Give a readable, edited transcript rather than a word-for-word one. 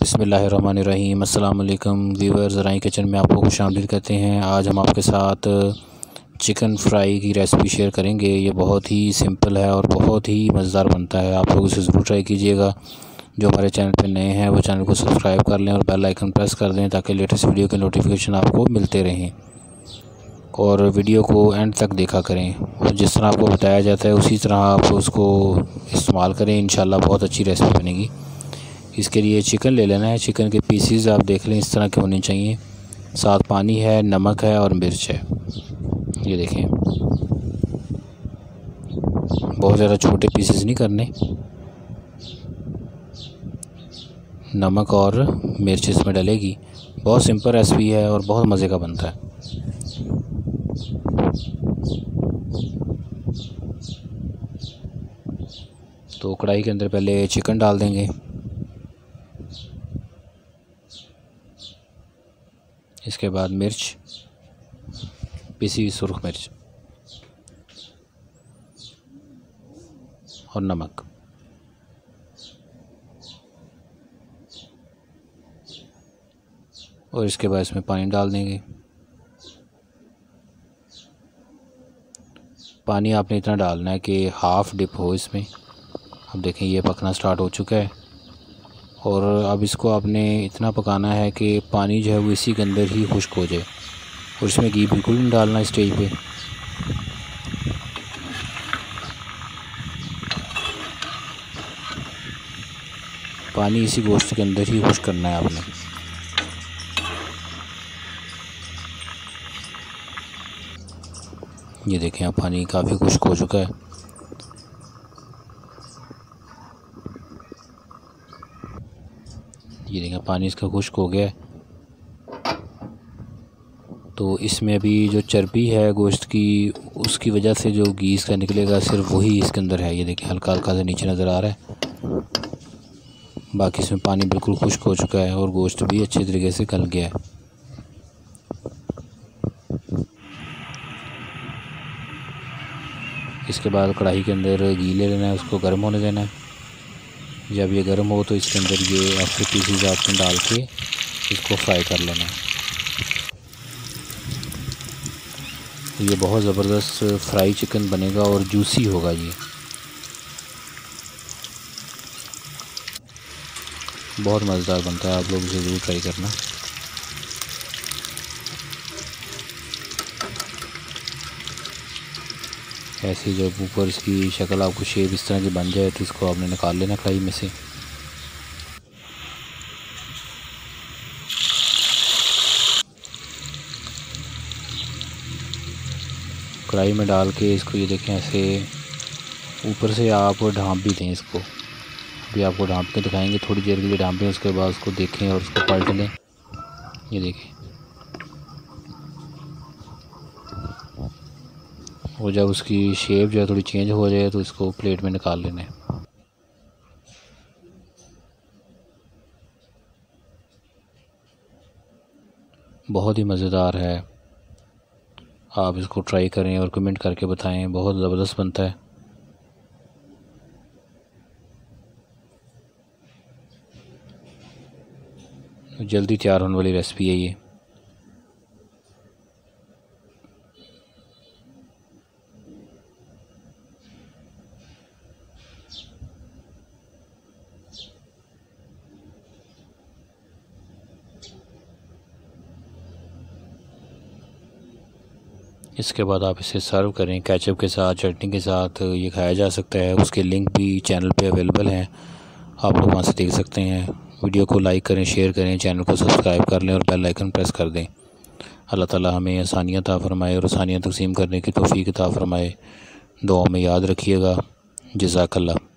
बिस्मिल्लाहिर्रहमानिर्रहीम। अस्सलाम वालेकुम व्यूअर्स, ज़राई किचन में आपको खुशामदीद कहते हैं। आज हम आपके साथ चिकन फ्राई की रेसिपी शेयर करेंगे। ये बहुत ही सिंपल है और बहुत ही मज़ेदार बनता है। आप लोग इसे ज़रूर ट्राई कीजिएगा। जो हमारे चैनल पे नए हैं वो चैनल को सब्सक्राइब कर लें और बेल आइकन प्रेस कर दें ताकि लेटेस्ट वीडियो के नोटिफिकेशन आपको मिलते रहें। और वीडियो को एंड तक देखा करें और जिस तरह आपको बताया जाता है उसी तरह आप उसको इस्तेमाल करें। इंशाल्लाह बहुत अच्छी रेसिपी बनेगी। इसके लिए चिकन ले लेना है। चिकन के पीसीज आप देख लें इस तरह के होने चाहिए। साथ पानी है, नमक है और मिर्च है। ये देखें, बहुत ज़्यादा छोटे पीसेस नहीं करने। नमक और मिर्च इसमें डलेगी। बहुत सिंपल रेसिपी है और बहुत मज़े का बनता है। तो कढ़ाई के अंदर पहले चिकन डाल देंगे। इसके बाद मिर्च, पिसी हुई सुर्ख मिर्च और नमक। और इसके बाद इसमें पानी डाल देंगे। पानी आपने इतना डालना है कि हाफ़ डिप हो इसमें। अब देखें ये पकना स्टार्ट हो चुका है और अब इसको आपने इतना पकाना है कि पानी जो है वो इसी के अंदर ही खुश्क हो जाए। और इसमें घी बिल्कुल नहीं डालना स्टेज पे। पानी इसी गोश्त के अंदर ही खुश्क करना है आपने। ये देखें अब पानी काफ़ी खुश्क हो चुका है। ये देखें पानी इसका खुश्क हो गया है। तो इसमें अभी जो चर्बी है गोश्त की, उसकी वजह से जो घी इसका निकलेगा सिर्फ वही इसके अंदर है। ये देखिए हल्का हल्का सा नीचे नज़र आ रहा है। बाकी इसमें पानी बिल्कुल खुश्क हो चुका है और गोश्त भी अच्छे तरीके से गल गया है। इसके बाद कढ़ाई के अंदर घी ले लेना है, उसको गर्म होने देना है। जब ये गर्म हो तो इसके अंदर ये ऐसे पीसीज आपने डाल के इसको फ्राई कर लेना है। ये बहुत ज़बरदस्त फ्राई चिकन बनेगा और जूसी होगा। ये बहुत मज़ेदार बनता है। आप लोग इसे ज़रूर ट्राई करना। ऐसे जब ऊपर इसकी शक्ल आपको शेप इस तरह की बन जाए तो इसको आपने निकाल लेना कढ़ाई में से। कढ़ाई में डाल के इसको ये देखें ऐसे ऊपर से आप ढाँप भी दें इसको। अभी आपको ढाँप के दिखाएंगे, थोड़ी देर के लिए ढाँपें, उसके बाद उसको देखें और उसको पलट लें। ये देखें, और जब उसकी शेप जो है थोड़ी चेंज हो जाए तो इसको प्लेट में निकाल लेना है। बहुत ही मज़ेदार है। आप इसको ट्राई करें और कमेंट करके बताएं। बहुत ज़बरदस्त बनता है। जल्दी तैयार होने वाली रेसिपी है ये। इसके बाद आप इसे सर्व करें केचप के साथ, चटनी के साथ। ये खाया जा सकता है। उसके लिंक भी चैनल पे अवेलेबल हैं, आप लोग वहाँ से देख सकते हैं। वीडियो को लाइक करें, शेयर करें, चैनल को सब्सक्राइब कर लें और बेल आइकन प्रेस कर दें। अल्लाह ताला हमें आसानियाँ अता फ़रमाए और आसानियाँ तक़सीम करने की तौफ़ीक़ अता फ़रमाए। दुआ में याद रखिएगा। जज़ाकल्लाह।